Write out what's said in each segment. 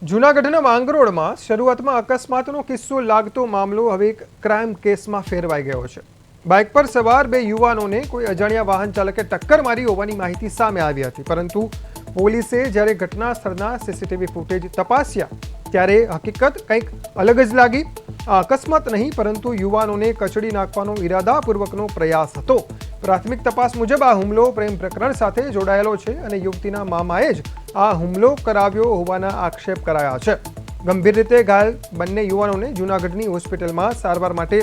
જૂનાગઢના માંગરોળમાં શરૂઆતમાં અકસ્માતનો કિસ્સો લાગતો મામલો હવે એક ક્રાઇમ કેસમાં ફેરવાઈ ગયો છે. બાઇક પર સવાર બે યુવાનોને કોઈ અજાણ્યા વાહન ચાલકે ટક્કર મારી હોવાની માહિતી સામે આવી હતી, પરંતુ પોલીસે જ્યારે ઘટના સ્થળના સીસીટીવી ફૂટેજ તપાસ્યા ત્યારે હકીકત કંઈક અલગ જ લાગી. આ અકસ્માત નહીં, પરંતુ યુવાનોને કચડી નાખવાનો ઇરાદાપૂર્વકનો પ્રયાસ હતો. પ્રાથમિક તપાસ મુજબ આ હુમલો પ્રેમ પ્રકરણ સાથે જોડાયેલો છે અને યુવતીના મામાએ જ આ હુમલો કરાવ્યો હોવાના આક્ષેપ કરાયા છે. ગંભીર રીતે ઘાયલ બંને યુવાનોને જૂનાગઢની હોસ્પિટલમાં સારવાર માટે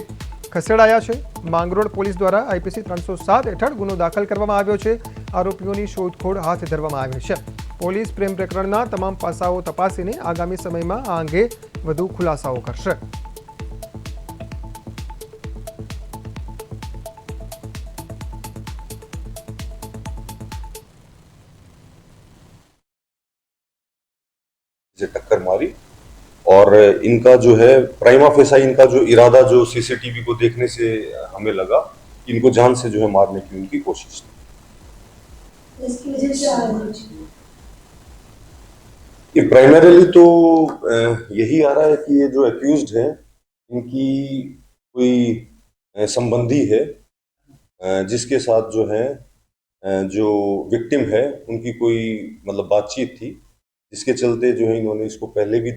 ખસેડાયા છે. માંગરોળ પોલીસ દ્વારા આઈપીસી 307 હેઠળ ગુનો દાખલ કરવામાં આવ્યો છે. આરોપીઓની શોધખોળ હાથ ધરવામાં આવી છે. પોલીસ પ્રેમ પ્રકરણના તમામ પાસાઓ તપાસીને આગામી સમયમાં આ અંગે વધુ ખુલાસાઓ કરશે. से टक्कर मारी और इनका जो है प्राइमा फेसा इनका जो इरादा जो सीसीटीवी को देखने से हमें लगा कि इनको जान से जो है मारने की उनकी कोशिश थी। इसकी वजह से ये प्राइमरीली तो यही आ रहा है कि ये जो एक्यूज्ड है इनकी कोई संबंधी है जिसके साथ जो है जो विक्टिम है उनकी कोई मतलब बातचीत थी, जिसके चलते जो है इन्होंने इसको पहले भी